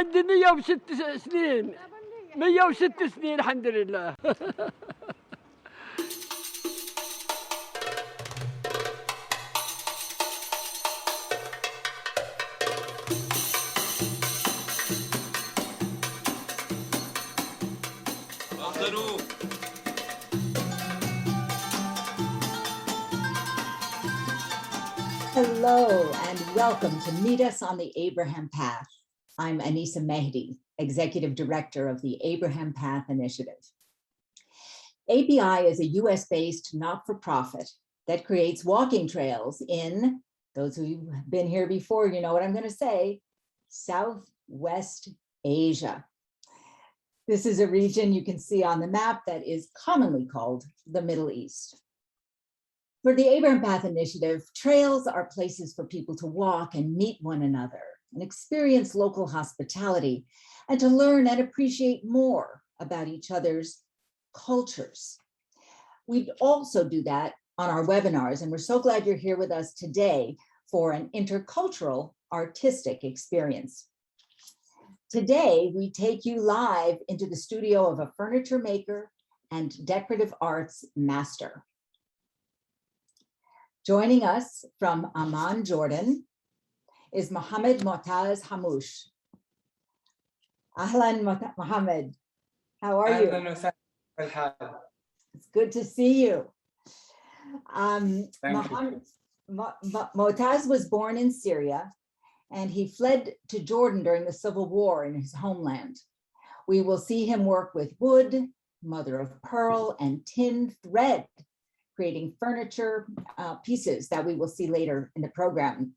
عندي 106 سنين 106 سنين الحمد لله. Hello and welcome to Meet Us on the Abraham Path. I'm Anisa Mehdi, Executive Director of the Abraham Path Initiative. API is a US-based not-for-profit that creates walking trails in, those who've been here before, you know what I'm going to say, Southwest Asia. This is a region you can see on the map that is commonly called the Middle East. For the Abraham Path Initiative, trails are places for people to walk and meet one another and experience local hospitality and to learn and appreciate more about each other's cultures. We also do that on our webinars, and we're so glad you're here with us today for an intercultural artistic experience. Today, we take you live into the studio of a furniture maker and decorative arts master. Joining us from Amman, Jordan, is Motaz Hamoush. Ahlan, Mohammed. How are you? It's good to see you. Motaz was born in Syria, and he fled to Jordan during the civil war in his homeland. We will see him work with wood, mother of pearl, and tin thread, creating furniture pieces that we will see later in the program.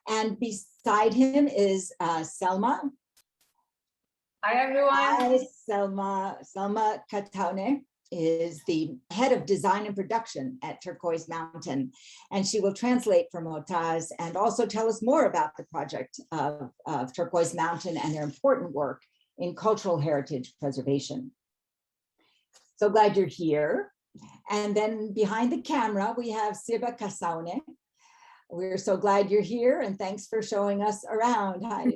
And beside him is Salma. Hi, everyone. Hi, Salma. Salma Al Qatawneh is the head of design and production at Turquoise Mountain, and she will translate for Motaz and also tell us more about the project of Turquoise Mountain and their important work in cultural heritage preservation. So glad you're here. And then behind the camera, we have Salma Al Qatawneh. We're so glad you're here, and thanks for showing us around. Hi.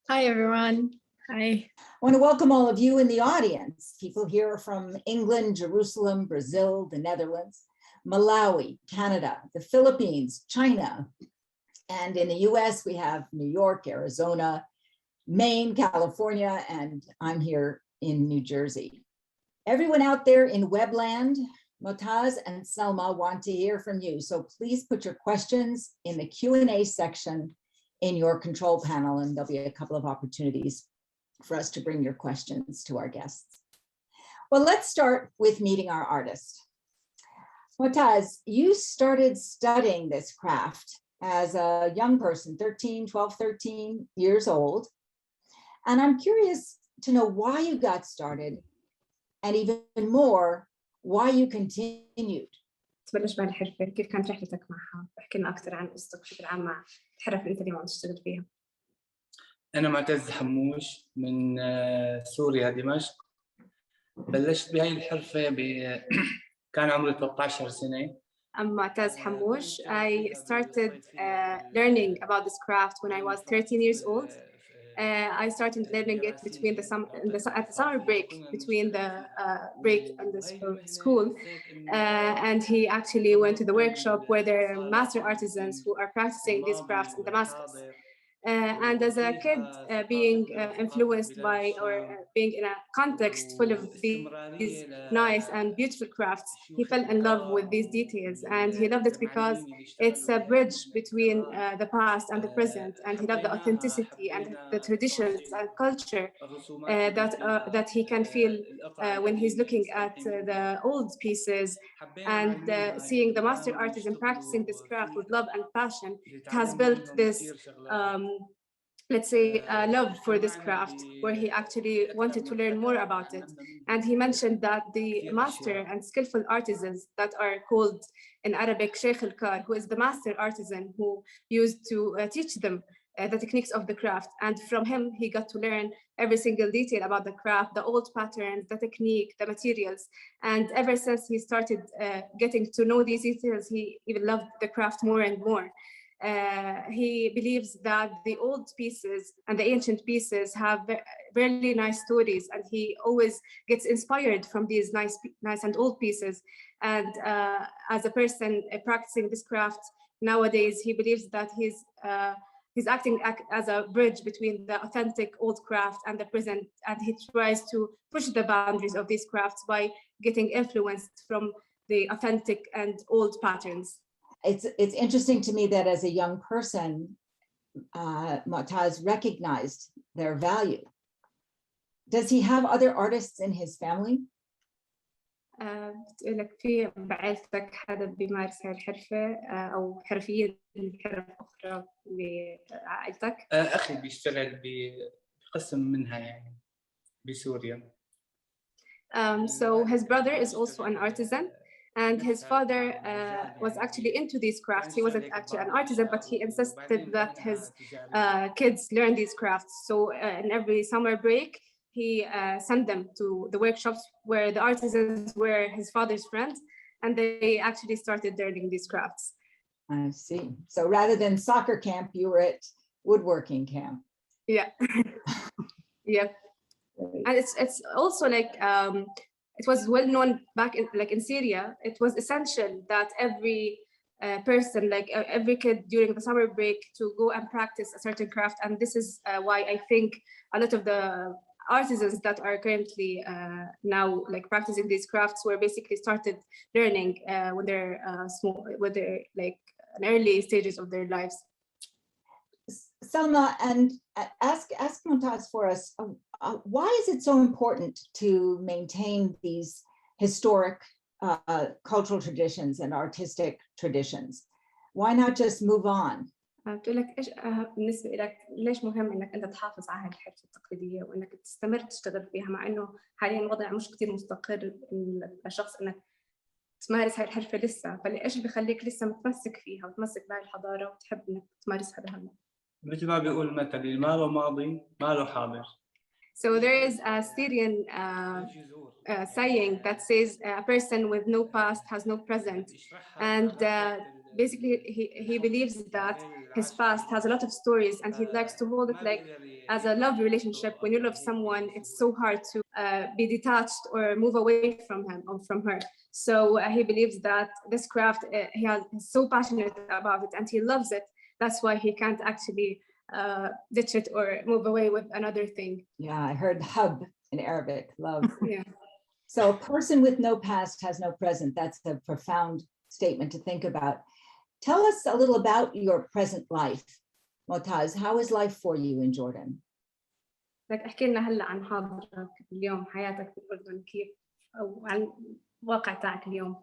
Hi, everyone. Hi. I want to welcome all of you in the audience. People here from England, Jerusalem, Brazil, the Netherlands, Malawi, Canada, the Philippines, China. And in the US, we have New York, Arizona, Maine, California, and I'm here in New Jersey. Everyone out there in Webland, Motaz and Selma want to hear from you. So please put your questions in the Q&A section in your control panel, and there'll be a couple of opportunities for us to bring your questions to our guests. Well, let's start with meeting our artist. Motaz, you started studying this craft as a young person, 12, 13 years old. And I'm curious to know why you got started, and even more, why you continued. تبلش بهالحرفة، كيف كانت رحلتك معها؟ احكي لنا أكثر عن قصتك بشكل عام مع الحرف اللي أنت اليوم عم تشتغل فيها. أنا معتز حموش من سوريا دمشق. بلشت بهاي الحرفة كان عمري 13 سنة. I'm Motaz Hammoush. I started learning about this craft when I was 13 years old. I started learning it between at the summer break, between the break and the school. And he actually went to the workshop where there are master artisans who are practicing these crafts in Damascus. And as a kid, being influenced by or being in a context full of these nice and beautiful crafts, he fell in love with these details, and he loved it because it's a bridge between the past and the present, and he loved the authenticity and the traditions and culture that he can feel when he's looking at the old pieces and seeing the master artisan practicing this craft with love and passion. It has built this let's say, love for this craft, where he actually wanted to learn more about it. And he mentioned that the master and skillful artisans that are called in Arabic Sheikh al-Kar, who is the master artisan who used to teach them the techniques of the craft. And from him, he got to learn every single detail about the craft, the old patterns, the technique, the materials. And ever since he started getting to know these details, he even loved the craft more and more. He believes that the old pieces and the ancient pieces have really nice stories, and he always gets inspired from these nice and old pieces. And as a person practicing this craft nowadays, he believes that he's acting as a bridge between the authentic old craft and the present, and he tries to push the boundaries of these crafts by getting influenced from the authentic and old patterns. It's interesting to me that as a young person, Motaz recognized their value. Does he have other artists in his family? بتقول لك في بعيلتك حدا بيمارس هاي الحرفة أو حرفيين حرف أخرى بعائلتك؟ أخي بيشتغل بقسم منها يعني بسوريا. So his brother is also an artisan, and his father was actually into these crafts. He wasn't actually an artisan, but he insisted that his kids learn these crafts. So in every summer break, he sent them to the workshops where the artisans were his father's friends, and they actually started learning these crafts. I see. So rather than soccer camp, you were at woodworking camp. Yeah. Yeah. And it's also like it was well known back in Syria. It was essential that every person, like every kid during the summer break, to go and practice a certain craft. And this is why I think a lot of the artisans that are currently now like practicing these crafts were basically started learning when they're small, when they're like in early stages of their lives. Salma, and ask Motaz for us, why is it so important to maintain these historic cultural traditions and artistic traditions? Why not just move on? بتقول لك ايش بالنسبه لك ليش مهم انك انت تحافظ على هاي الحرفه التقليديه وانك تستمر تشتغل فيها، مع انه حاليا الوضع مش كثير مستقر لشخص انك تمارس هاي الحرفه لسه، فايش بخليك لسه متمسك فيها وتمسك بهاي الحضاره وتحب انك تمارسها بهالوقت؟ مثل ما بيقول المثل اللي ما له ماضي ما له حاضر. So there is a Syrian saying that says a person with no past has no present, and basically he believes that his past has a lot of stories, and he likes to hold it like as a love relationship. When you love someone, it's so hard to be detached or move away from him or from her. So he believes that this craft, he's so passionate about it and he loves it. That's why he can't actually ditch it or move away with another thing. Yeah, I heard hub in Arabic, love. Yeah. So a person with no past has no present. That's a profound statement to think about. Tell us a little about your present life. Motaz, how is life for you in Jordan? لك احكي لنا هلا عن حاضرك اليوم، حياتك في الأردن كيف، أو عن الواقع تاعك اليوم.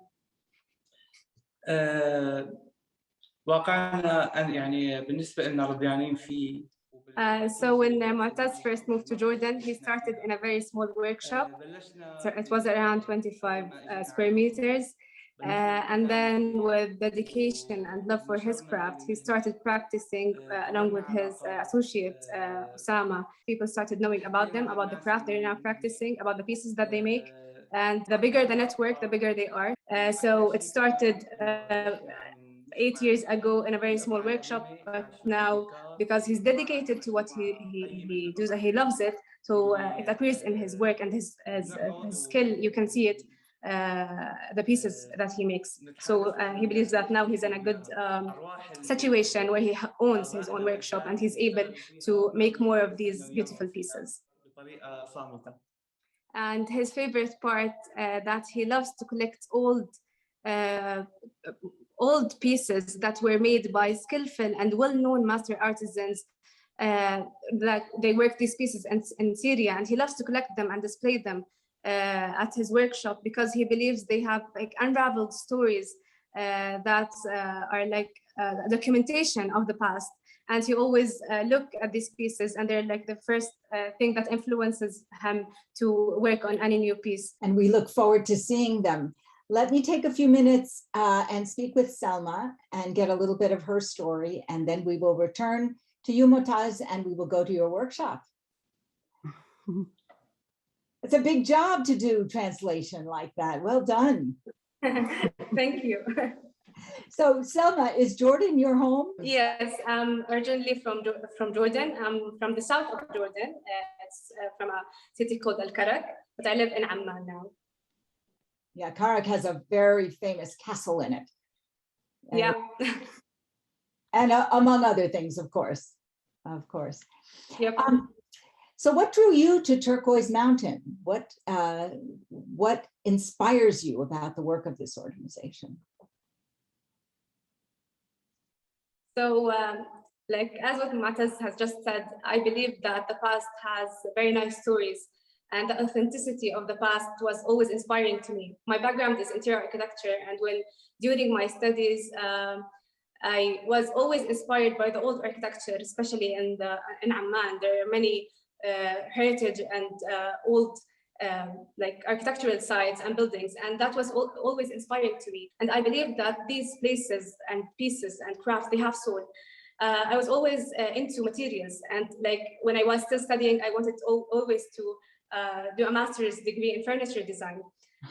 واقعنا يعني بالنسبة لنا رضيانين فيه. So when Motaz first moved to Jordan, he started in a very small workshop. So it was around 25 square meters. And then with dedication and love for his craft, he started practicing along with his associate, Osama. People started knowing about them, about the craft they're now practicing, about the pieces that they make. And the bigger the network, the bigger they are. So it started 8 years ago in a very small workshop, but now because he's dedicated to what he does, he loves it, so it appears in his work and his skill. You can see it, the pieces that he makes. So he believes that now he's in a good situation where he owns his own workshop and he's able to make more of these beautiful pieces. And his favorite part, that he loves to collect old pieces that were made by skillful and well-known master artisans. That they work these pieces in Syria, and he loves to collect them and display them at his workshop because he believes they have like unraveled stories that are like documentation of the past. And he always look at these pieces, and they're like the first thing that influences him to work on any new piece. And we look forward to seeing them. Let me take a few minutes and speak with Salma and get a little bit of her story, and then we will return to you, Motaz, and we will go to your workshop. It's a big job to do translation like that. Well done. Thank you. So Selma, is Jordan your home? Yes, I'm originally from Jordan. I'm from the south of Jordan. It's from a city called Al Karak, but I live in Amman now. Yeah, Karak has a very famous castle in it. And, Yeah. and among other things, of course. Of course. Yep. So what drew you to Turquoise Mountain? What inspires you about the work of this organization? So, like as what Motaz has just said, I believe that the past has very nice stories, and the authenticity of the past was always inspiring to me. My background is interior architecture, and during my studies, I was always inspired by the old architecture, especially in Amman. There are many heritage and old like architectural sites and buildings, and that was always inspiring to me. And I believe that these places and pieces and crafts, they have soul. I was always into materials, and like when I was still studying, I wanted always to do a master's degree in furniture design.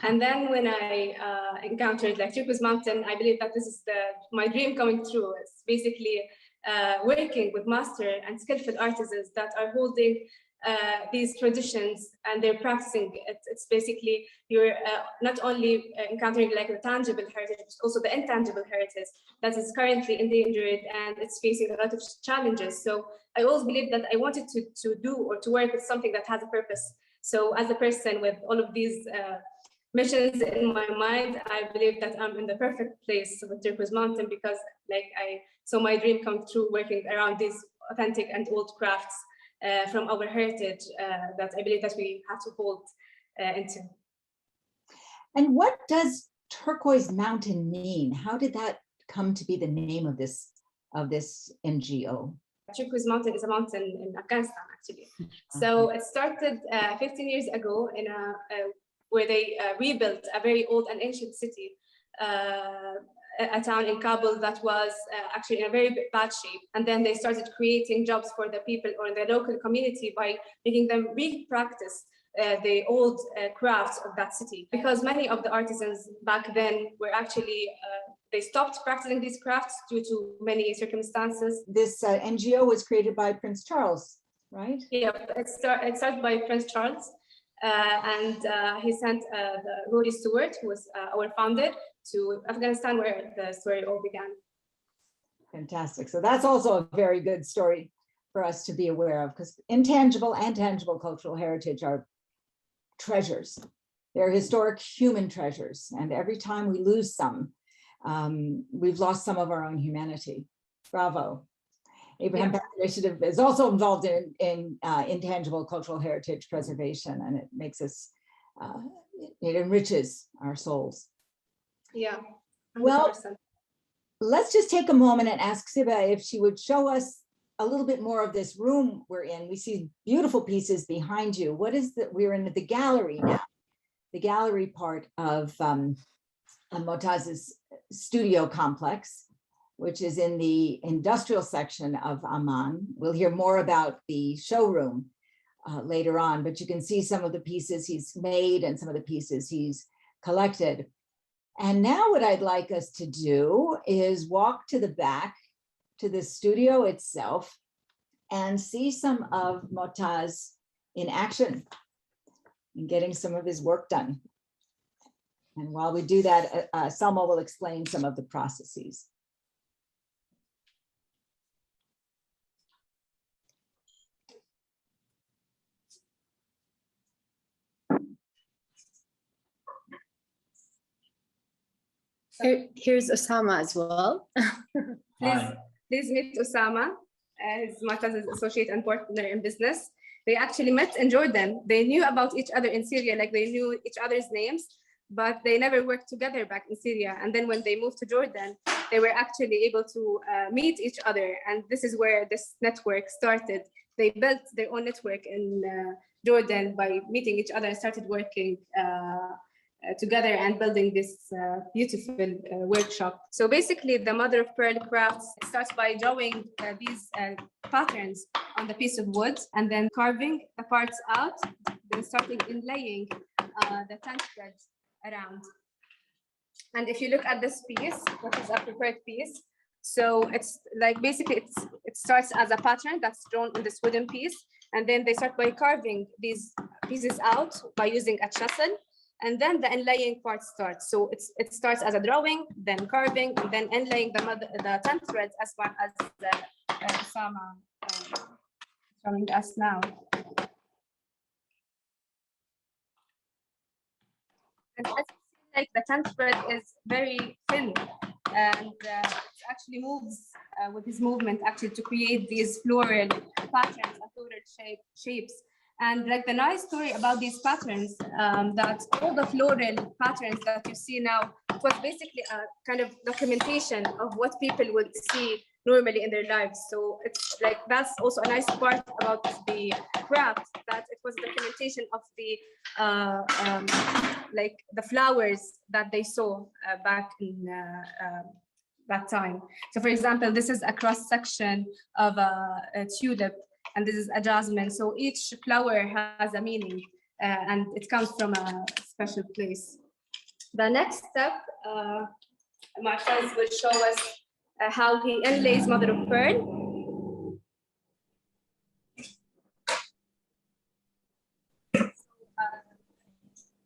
And then when I encountered like Turquoise Mountain, I believe that this is my dream coming true. It's basically working with master and skillful artisans that are holding these traditions and they're practicing it. It's basically you're not only encountering like the tangible heritage, but also the intangible heritage that is currently endangered and it's facing a lot of challenges. So I always believed that I wanted to do or to work with something that has a purpose. So as a person with all of these missions in my mind, I believe that I'm in the perfect place with Turquoise Mountain because like I saw my dream come true working around these authentic and old crafts from our heritage that I believe that we have to hold into. And what does Turquoise Mountain mean? How did that come to be the name of this NGO? Turquoise Mountain is a mountain in Afghanistan, actually. So it started 15 years ago in where they rebuilt a very old and ancient city, a town in Kabul that was actually in a very bad shape. And then they started creating jobs for the people or the local community by making them re-practice the old crafts of that city. Because many of the artisans back then were actually, they stopped practicing these crafts due to many circumstances. This NGO was created by Prince Charles, right? Yeah, it started by Prince Charles. And he sent Rory Stewart, who was our founder, to Afghanistan, where the story all began. Fantastic. So that's also a very good story for us to be aware of, because intangible and tangible cultural heritage are treasures. They're historic human treasures. And every time we lose some, we've lost some of our own humanity. Bravo. Abraham Path Initiative is also involved in intangible cultural heritage preservation, and it makes us, it enriches our souls. Yeah. 100%. Well, let's just take a moment and ask Siba if she would show us a little bit more of this room we're in. We see beautiful pieces behind you. What is that? We're in the gallery now, the gallery part of Motaz's studio complex, which is in the industrial section of Amman. We'll hear more about the showroom later on, but you can see some of the pieces he's made and some of the pieces he's collected. And now what I'd like us to do is walk to the back to the studio itself and see some of Motaz in action and getting some of his work done. And while we do that, Salma will explain some of the processes. Here's Osama as well. Please meet Osama. He's Motaz's associate and partner in business. They actually met in Jordan. They knew about each other in Syria, like they knew each other's names, but they never worked together back in Syria. And then when they moved to Jordan, they were actually able to meet each other. And this is where this network started. They built their own network in Jordan by meeting each other and started working together and building this beautiful workshop. So basically the mother of pearl crafts starts by drawing these patterns on the piece of wood and then carving the parts out, then starting inlaying the tent threads around. And if you look at this piece, which is a prepared piece, so it's like basically it starts as a pattern that's drawn on this wooden piece, and then they start by carving these pieces out by using a chisel, and then the inlaying part starts. So it starts as a drawing, then carving, and then inlaying the 10 threads as far as Salma showing us now. And as you see, like the 10th thread is very thin, and it actually moves with his movement actually to create these floral patterns and floral shapes. And like the nice story about these patterns, that all the floral patterns that you see now, it was basically a kind of documentation of what people would see normally in their lives. So it's like, that's also a nice part about the craft, that it was documentation of the like the flowers that they saw back in that time. So for example, this is a cross section of a tulip, and this is a jasmine. So each flower has a meaning, and it comes from a special place. The next step, Motaz will show us how he inlays mother of pearl.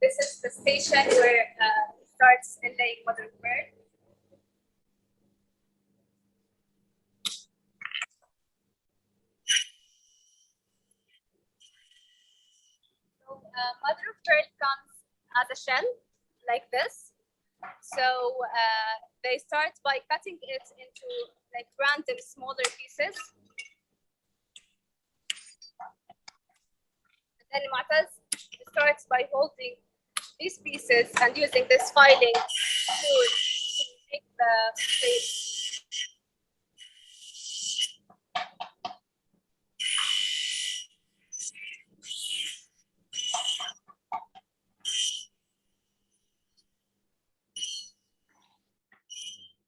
This is the station where he starts inlaying mother of pearl. Mother of pearl comes as a shell like this. So they start by cutting it into like random smaller pieces. And then Motaz starts by holding these pieces and using this filing tool to make the shape.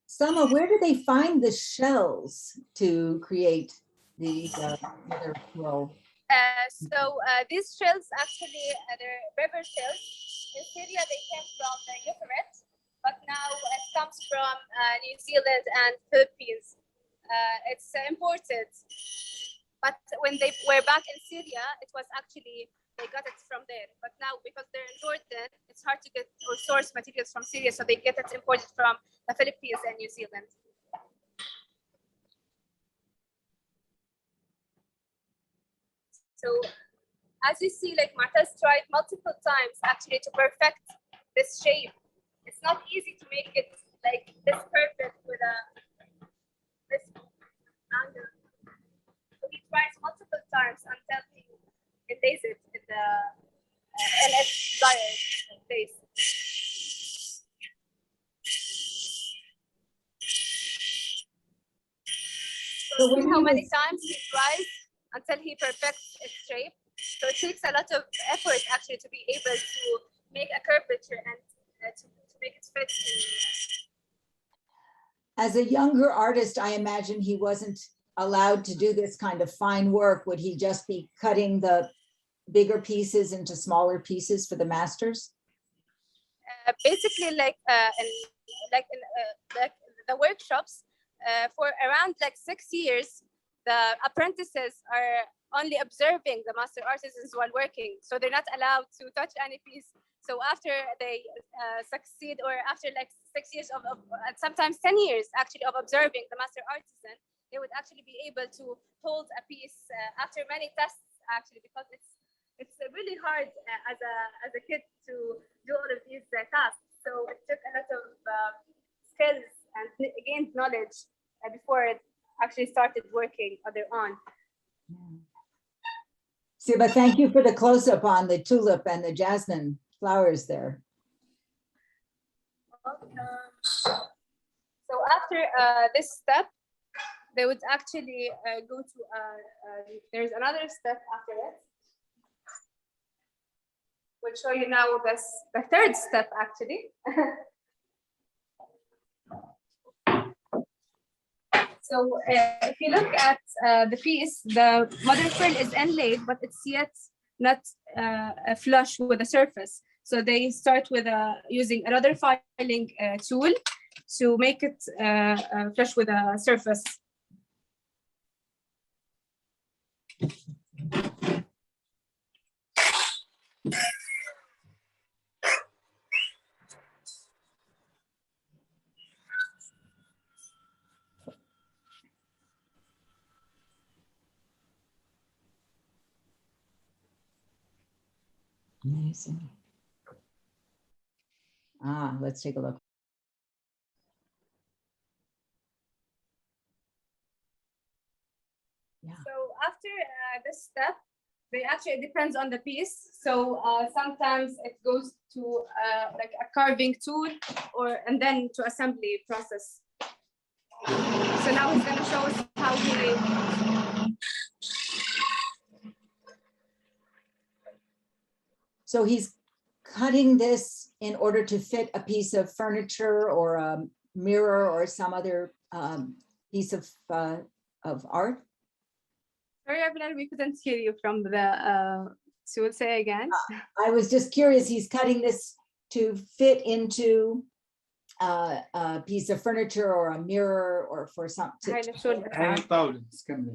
Selma, where do they find the shells to create these mother of pearl? These shells actually, they're river shells. In Syria, they came from the Euphrates, but now it comes from New Zealand and Philippines. It's imported. But when they were back in Syria, it was actually, they got it from there. But now, because they're in Jordan, it's hard to get or source materials from Syria, so they get it imported from the Philippines and New Zealand. So as you see, like Motaz tried multiple times actually to perfect this shape. It's not easy to make it like this perfect with this angle. So he tries multiple times until he lays it in its desired place. So see how many times he tries until he perfects its shape. So it takes a lot of effort actually to be able to make a curvature and to make it fit. As a younger artist, I imagine he wasn't allowed to do this kind of fine work. Would he just be cutting the bigger pieces into smaller pieces for the masters? Basically, like in the workshops, for around like 6 years, the apprentices are only observing the master artisans while working, so they're not allowed to touch any piece. So after they succeed, or after like 6 years of sometimes 10 years actually of observing the master artisan, they would actually be able to hold a piece after many tests actually, because it's really hard as a kid to do all of these tasks. So it took a lot of skills and gained knowledge before it actually started working on their own. Siba, thank you for the close-up on the tulip and the jasmine flowers there. So after this step, they would actually go to, there's another step after it. We'll show you now the third step actually. So if you look at the piece, the mother of pearl is inlaid, but it's yet not flush with the surface. So they start with using another filing tool to make it flush with a surface. Amazing. Let's take a look. Yeah. So after this step, it depends on the piece. So sometimes it goes to like a carving tool, and then to assembly process. So now he's gonna show us how he. So he's cutting this in order to fit a piece of furniture or a mirror or some other piece of art. Sorry, Abner, we couldn't hear you from the. So we'll say again. I was just curious. He's cutting this to fit into a piece of furniture or a mirror or for something.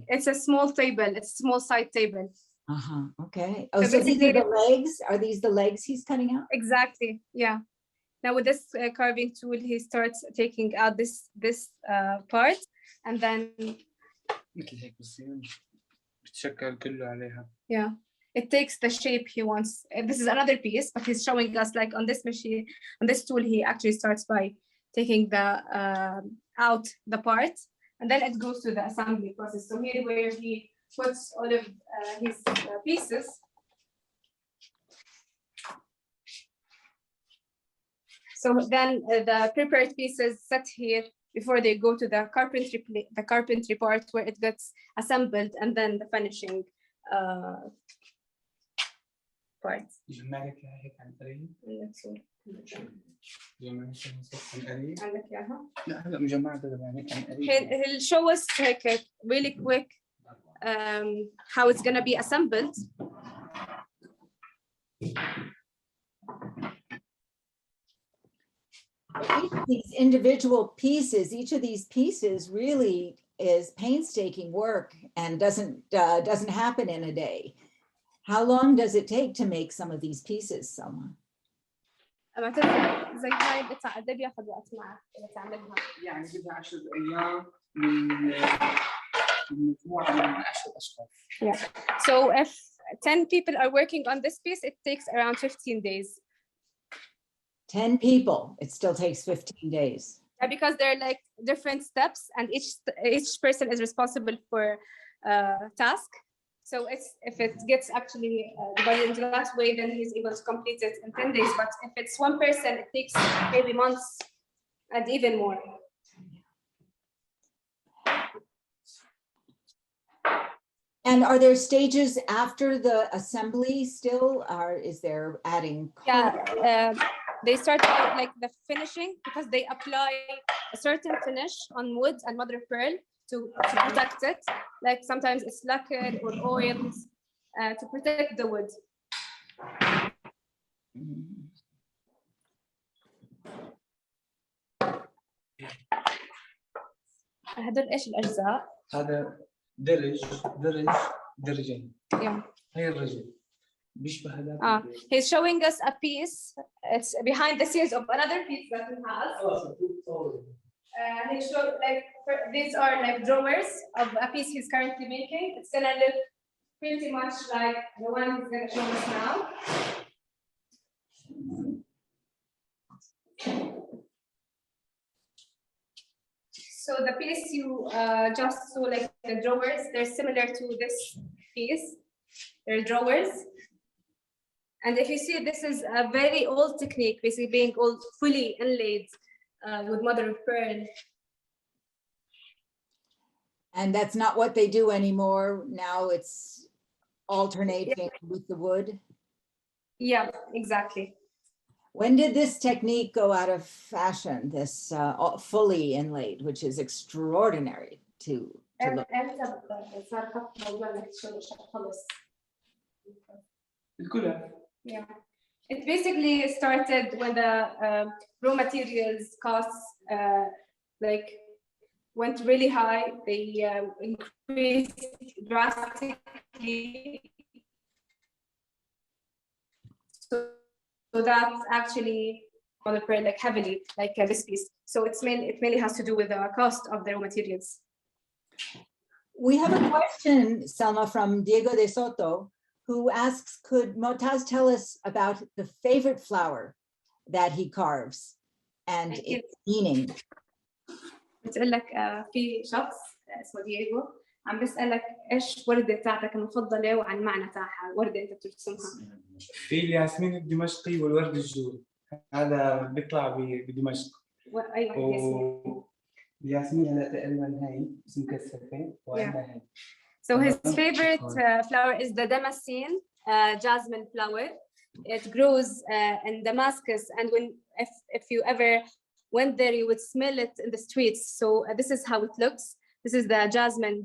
It's a small table. It's a small side table. Okay. Oh, so these are the legs? Are these the legs he's cutting out? Exactly. Yeah. Now with this carving tool, he starts taking out this part, and then. Yeah. It takes the shape he wants. This is another piece, but he's showing us like on this machine, on this tool, he actually starts by taking the out the part, and then it goes to the assembly process. So here where he puts all of his pieces. So then the prepared pieces set here before they go to the carpentry part where it gets assembled, and then the finishing part. He'll show us like a really quick how it's gonna be assembled. Each of these individual pieces, each of these pieces really is painstaking work and doesn't happen in a day. How long does it take to make some of these pieces, Selma? Yeah. So if 10 people are working on this piece, it takes around 15 days. 10 people, it still takes 15 days. Yeah, because there are like different steps, and each person is responsible for a task. So if it gets actually divided into that way, then he's able to complete it in 10 days. But if it's one person, it takes maybe months and even more. And are there stages after the assembly still, or is there adding? Yeah, they start out like the finishing, because they apply a certain finish on wood and mother of pearl to protect it. Like sometimes it's lacquered or oils to protect the wood. هذول ايش الاجزاء؟ هذا درجين. Yeah. هي الرجل. بيشبه هذا. He's showing us a piece. It's behind the scenes of another piece that he has. He showed like these are like drawers of a piece he's currently making. It's gonna look pretty much like the one he's gonna show us now. So the piece you just saw, like the drawers, they're similar to this piece. They're drawers. And if you see, this is a very old technique, basically being all fully inlaid with mother of pearl. And that's not what they do anymore. Now it's alternating with the wood. Yeah, exactly. When did this technique go out of fashion, this fully inlaid, which is extraordinary to look? Yeah. It basically started when the raw materials costs like went really high. They increased drastically. So that's actually like heavily, like this piece. So it mainly has to do with the cost of the raw materials. We have a question, Selma, from Diego de Soto, who asks, could Motaz tell us about the favorite flower that he carves and its meaning? بتقول لك في شخص اسمه دييغو عم بيسألك ايش وردة تاعتك المفضلة وعن معنى تاعها وردة انت بترسمها. في الياسمين الدمشقي والورد الجوري، هذا بيطلع بدمشق. ايوه الياسمين هلا تقريبا هاي بس مكثفة وعندها هاي. So his favorite flower is the Damascene jasmine flower. It grows in Damascus, and if you ever went there, you would smell it in the streets. So this is how it looks. This is the jasmine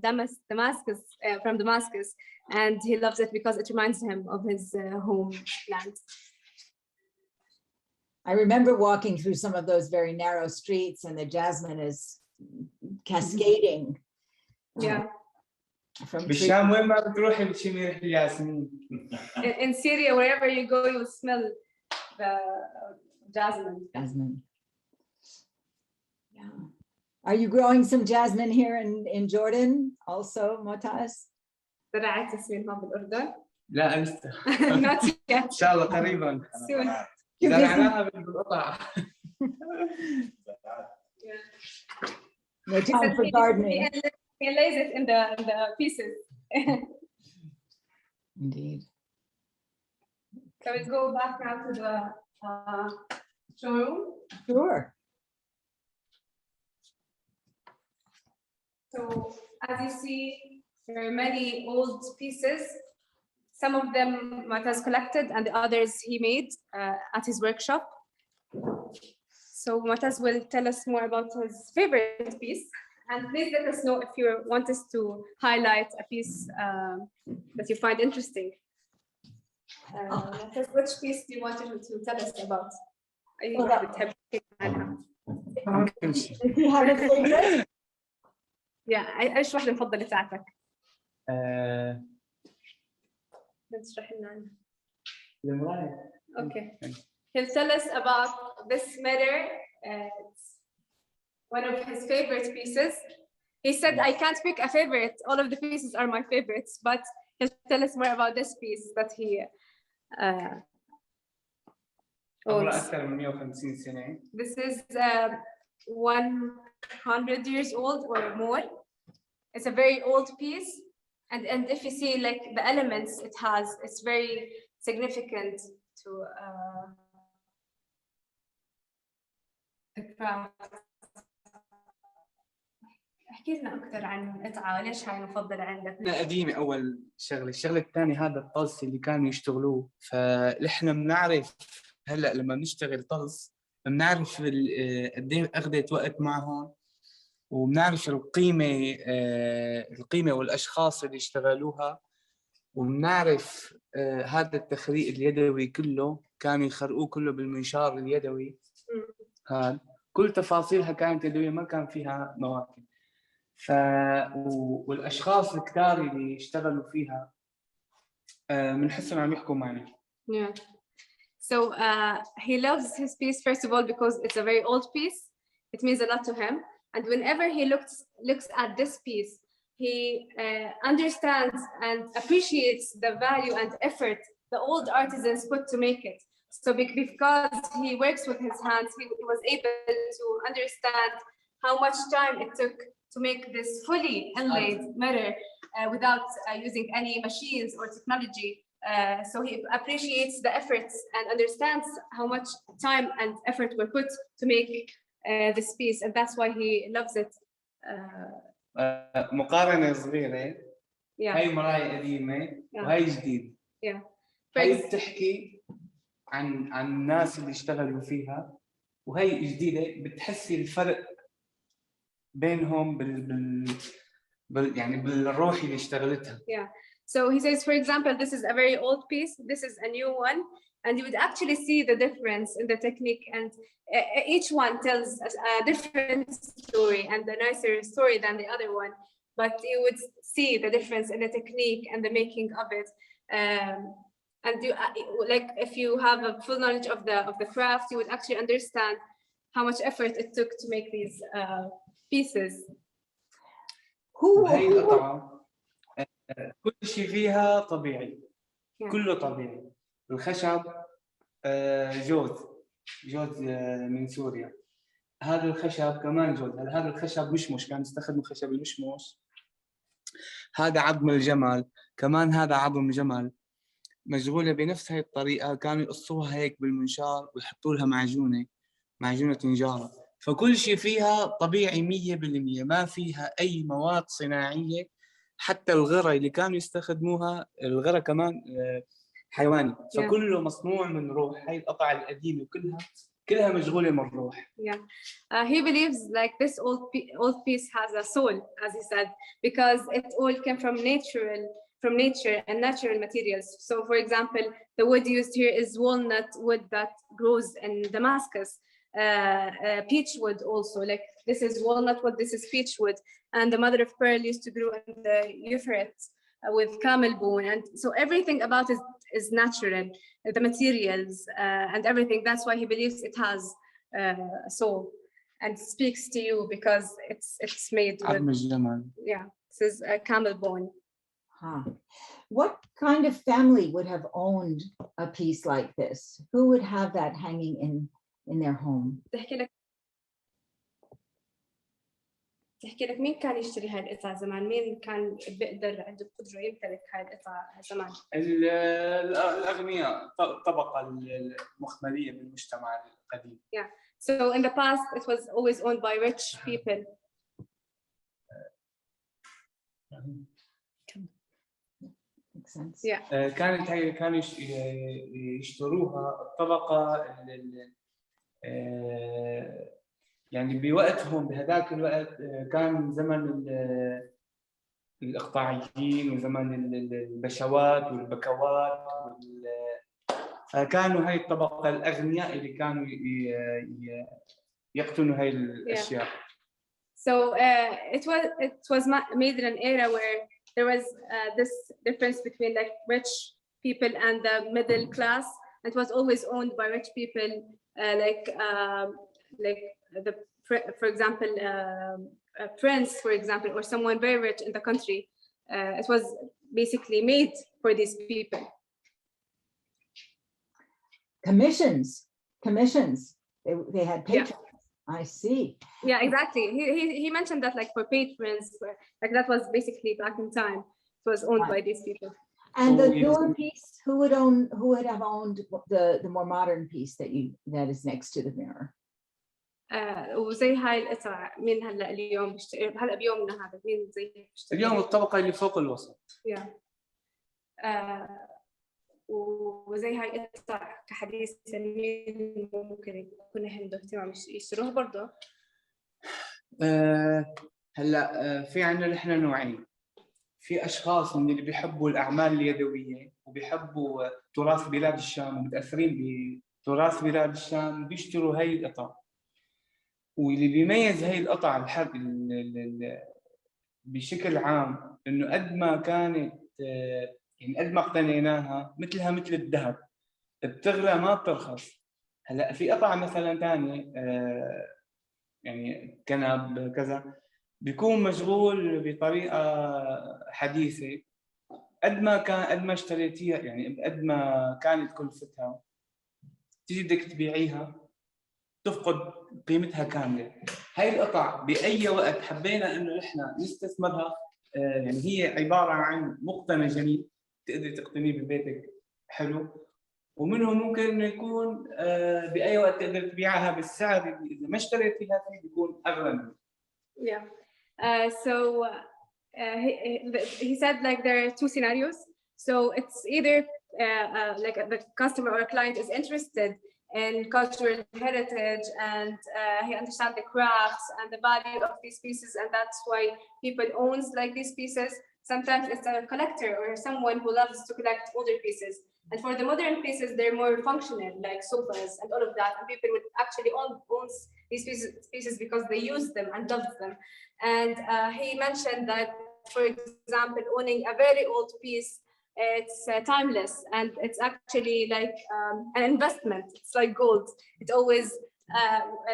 Damascus from Damascus, and he loves it because it reminds him of his homeland. I remember walking through some of those very narrow streets, and the jasmine is cascading. Yeah. From بالشام وين ما بتروحي بتشمي ريحة الياسمين. In Syria, wherever you go, you smell the jasmine. Jasmine. Yeah. Are you growing some jasmine here in Jordan also, Motaz? زرعت ياسمين هون بالأردن. لا لسه. Not yet. إن شاء الله قريبا. Soon. زرعناها بالقطع. No time for gardening. He lays it in the pieces. Indeed. So we go back now to the showroom. Sure. So as you see, there are many old pieces. Some of them Motaz collected, and the others he made at his workshop. So Motaz will tell us more about his favorite piece. And please let us know if you want us to highlight a piece that you find interesting. Which piece do you want to tell us about? If you have a favorite. Yeah, ايش واحدة المفضلة تاعتك؟ تشرح لنا عنها. Okay. He'll tell us about this mirror. It's one of his favorite pieces. He said, I can't pick a favorite. All of the pieces are my favorites, but he'll tell us more about this piece that he owns. أكثر من 150 سنة. This is 100 years old or more. It's a very old piece. And if you see like the elements it has, it's very significant to the craft. احكي لنا أكثر عن القطعة، ليش هاي مفضلة عندك؟ قديمة أول شغلة، الشغلة الثانية هذا الطلس اللي كانوا يشتغلوه، فنحن بنعرف هلا لما بنشتغل طلس بنعرف قد ايه أخذت وقت معهم، وبنعرف القيمة والأشخاص اللي اشتغلوها، وبنعرف هذا التخريق اليدوي كله كانوا يخرقوه كله بالمنشار اليدوي. هذا كل تفاصيلها كانت يدوية، ما كان فيها مواكب. والاشخاص الكتار اللي اشتغلوا فيها بنحسهم عم يحكوا معنا. Yeah. So he loves his piece first of all because it's a very old piece. It means a lot to him, and whenever he looks at this piece, he understands and appreciates the value and effort the old artisans put to make it. So because he works with his hands, he was able to understand how much time it took to make this fully inlaid mirror without using any machines or technology. So he appreciates the efforts and understands how much time and effort were put to make this piece, and that's why he loves it. مقارنة صغيرة. هاي مراية قديمة وهاي جديد. هاي بتحكي عن الناس اللي اشتغلوا فيها، وهي جديدة بتحسي الفرق بينهم يعني بالروح اللي اشتغلتها. Yeah. So he says, for example, this is a very old piece, this is a new one, and you would actually see the difference in the technique, and each one tells a different story and a nicer story than the other one, but you would see the difference in the technique and the making of it. And you, like, if you have a full knowledge of the craft, you would actually understand how much effort it took to make these pieces. وهي القطعة كل شيء فيها طبيعي، Yeah. كله طبيعي. الخشب جوز من سوريا. هذا الخشب كمان جوز. هذا الخشب مشمش، كان يستخدموا خشب المشمش. هذا عظم الجمل، كمان هذا عظم جمل مشغولة بنفس هاي الطريقة. كانوا يقصوها هيك بالمنشار ويحطوا لها معجونة نجارة. فكل شيء فيها طبيعي 100%، ما فيها أي مواد صناعية. حتى الغرة اللي كانوا يستخدموها، الغرة كمان حيواني، فكله مصنوع من روح. هاي القطع القديمة كلها مشغولة من روح. Yeah, he believes like this old piece has a soul, as he said, because it all came from nature and natural materials. So, for example, the wood used here is walnut wood that grows in Damascus. Peach wood also, like this is walnut wood, this is peach wood, and the mother of pearl used to grow in the Euphrates with camel bone, and so everything about it is natural, the materials and everything. That's why he believes it has a soul and speaks to you, because it's made with, yeah, this is a camel bone. Huh. What kind of family would have owned a piece like this? Who would have that hanging in their home? تحكي لك مين كان يشتري هاي القطع زمان؟ مين كان بيقدر عنده القدرة يمتلك هاي القطع زمان؟ الأغنياء، الطبقة المخملية بالمجتمع القديم. Yeah. So in the past it was always owned by rich people. Makes sense. Yeah. كانوا يشتروها الطبقة يعني بوقتهم، بهذاك الوقت كان زمن الإقطاعيين وزمن البشوات والبكوات فكانوا هاي الطبقة الأغنياء اللي كانوا يقتنوا هاي الأشياء. So it was made in an era where there was this difference between like rich people and the middle class. It was always owned by rich people, like for example, a prince, for example, or someone very rich in the country. It was basically made for these people. Commissions. They had patrons. Yeah. I see. Yeah, exactly. He mentioned that like for patrons, like that was basically back in time. It was owned by these people. And the newer piece, who would have owned the more modern piece that is next to the mirror? وزي هاي القطع مين هلا اليوم بيشتري هلا بيومنا هذا مين زي بيشتري؟ اليوم الطبقة اللي فوق الوسط. Yeah. وزي هاي القطع كحديث مين ممكن يكون عنده اهتمام يشتروها برضه؟ هلا في عندنا نحن نوعين. في اشخاص من اللي بيحبوا الاعمال اليدويه وبيحبوا تراث بلاد الشام ومتاثرين بتراث بلاد الشام بيشتروا هاي القطع. واللي بيميز هاي القطع بشكل عام انه قد ما كانت يعني قد ما اقتنيناها مثلها مثل الذهب بتغلى ما بترخص. هلا في قطع مثلا ثانيه يعني كنب كذا بيكون مشغول بطريقه حديثه قد ما اشتريتيها يعني قد ما كانت كلفتها تيجي بدك تبيعيها تفقد قيمتها كامله. هاي القطع باي وقت حبينا انه احنا نستثمرها يعني هي عباره عن مقتنى جميل تقدري تقتنيه ببيتك حلو، ومنه ممكن انه يكون باي وقت تقدر تبيعها بالسعر اللي اذا ما اشتريتيها فيه بيكون اغلى منه. Yeah. He said like there are two scenarios. So it's either like the customer or a client is interested in cultural heritage and he understands the crafts and the value of these pieces, and that's why people owns like these pieces. Sometimes it's a collector or someone who loves to collect older pieces. And for the modern pieces, they're more functional, like sofas and all of that. And people would actually own these pieces because they use them and love them. And he mentioned that, for example, owning a very old piece, it's timeless, and it's actually like an investment. It's like gold. It always,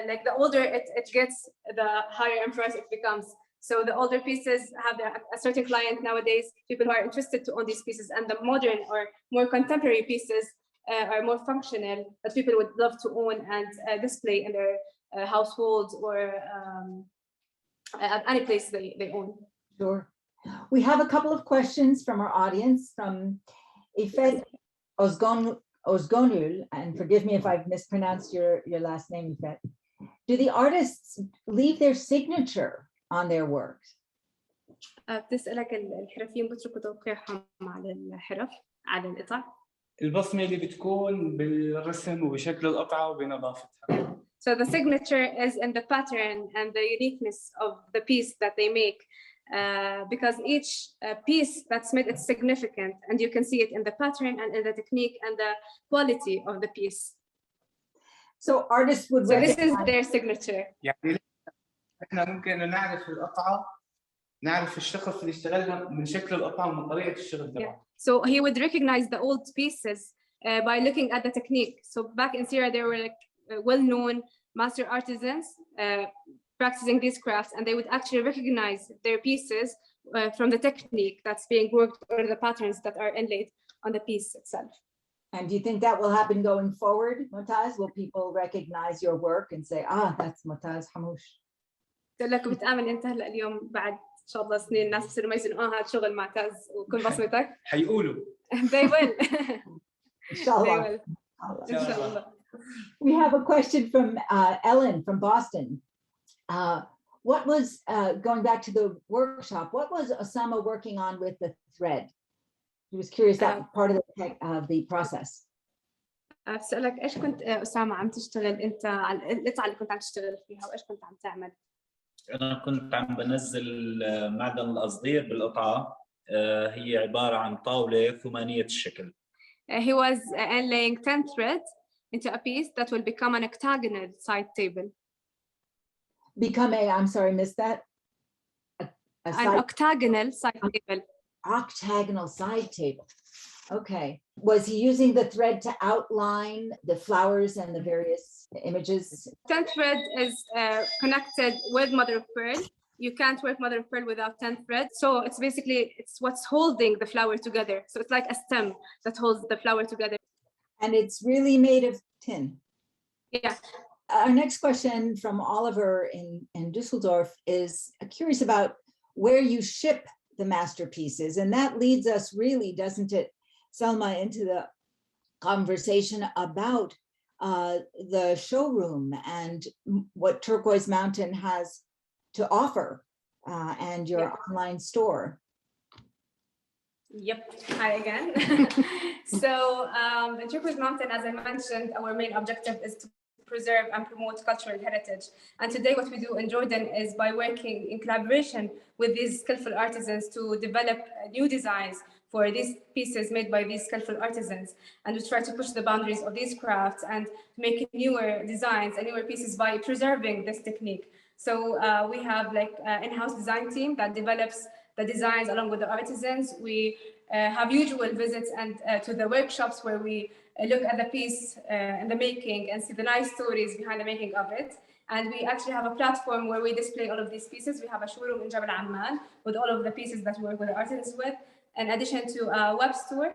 like the older it gets, the higher in price it becomes. So the older pieces have a certain client nowadays, people who are interested to own these pieces, and the modern or more contemporary pieces are more functional, that people would love to own and display in their households or at any place they own. Sure. We have a couple of questions from our audience, from Ifet Ozgonul, and forgive me if I've mispronounced your last name, Ifet. Do the artists leave their signature on their works? بتسألك الحرفيين بيتركوا توقيعهم على الحرف، على القطع. البصمة اللي بتكون بالرسم وبشكل القطعة وبنظافتها. So the signature is in the pattern and the uniqueness of the piece that they make, because each piece that's made, it's significant, and you can see it in the pattern and in the technique and the quality of the piece. So artists would. So this is their signature. يعني احنا ممكن نعرف القطعة، نعرف الشخص اللي اشتغلها من شكل القطعة ومن طريقة الشغل تبعه. So he would recognize the old pieces by looking at the technique. So back in Syria, there were like well-known master artisans practicing these crafts, and they would actually recognize their pieces from the technique that's being worked or the patterns that are inlaid on the piece itself. And do you think that will happen going forward, Motaz? Will people recognize your work and say, ah, that's Motaz Hamoush? قلت لك بتآمن انت هلا اليوم بعد ان شاء الله سنين الناس بصيروا يميزوا هذا شغل معتز وكل بصمتك؟ حيقولوا. They will. Inshallah. Inshallah. We have a question from Ellen from Boston. What was, going back to the workshop, what was Osama working on with the thread? He was curious, that part of the process. بسألك ايش كنت أسامة عم تشتغل انت على القطعة اللي كنت عم تشتغل فيها، وايش كنت عم تعمل؟ أنا كنت عم بنزل معدن القصدير بالقطعة، هي عبارة عن طاولة ثمانية الشكل. He was laying 10 threads into a piece that will become an octagonal side table. Become I'm sorry, missed that. An octagonal side table. Octagonal side table. Okay. Was he using the thread to outline the flowers and the various images? 10 thread is connected with mother of pearl. You can't work mother of pearl without 10 threads. So it's basically, it's what's holding the flower together. So it's like a stem that holds the flower together. And it's really made of tin. Yeah. Our next question from Oliver in Düsseldorf is curious about where you ship the masterpieces. And that leads us really, doesn't it, Selma, into the conversation about the showroom and what Turquoise Mountain has to offer and your online store. Yep, hi again. So in Turquoise Mountain, as I mentioned, our main objective is to preserve and promote cultural heritage. And today what we do in Jordan is by working in collaboration with these skillful artisans to develop new designs for these pieces made by these skillful artisans. And we try to push the boundaries of these crafts and make newer designs and newer pieces by preserving this technique. So we have like an in-house design team that develops the designs along with the artisans. We have usual visits and to the workshops where we look at the piece in the making and see the nice stories behind the making of it. And we actually have a platform where we display all of these pieces. We have a showroom in Jabal Amman with all of the pieces that we work with the artisans with, in addition to a web store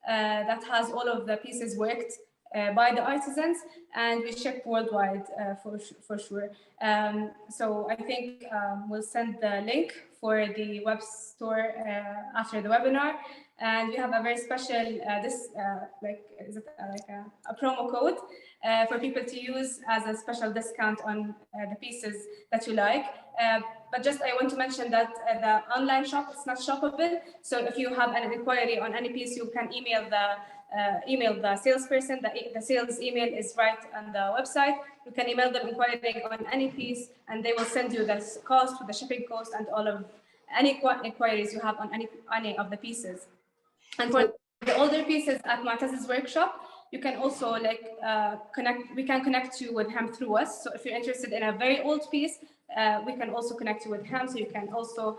that has all of the pieces worked by the artisans, and we ship worldwide for sure. So I think we'll send the link for the web store after the webinar. And we have a very special a promo code for people to use as a special discount on the pieces that you like. But just I want to mention that the online shop is not shoppable. So if you have an inquiry on any piece, you can email the salesperson. The sales email is right on the website. You can email them inquiring on any piece, and they will send you the cost, with the shipping cost, and all of any inquiries you have on any of the pieces. And for the older pieces at Motaz's workshop, you can also we can connect you with him through us. So if you're interested in a very old piece, we can also connect you with him. So you can also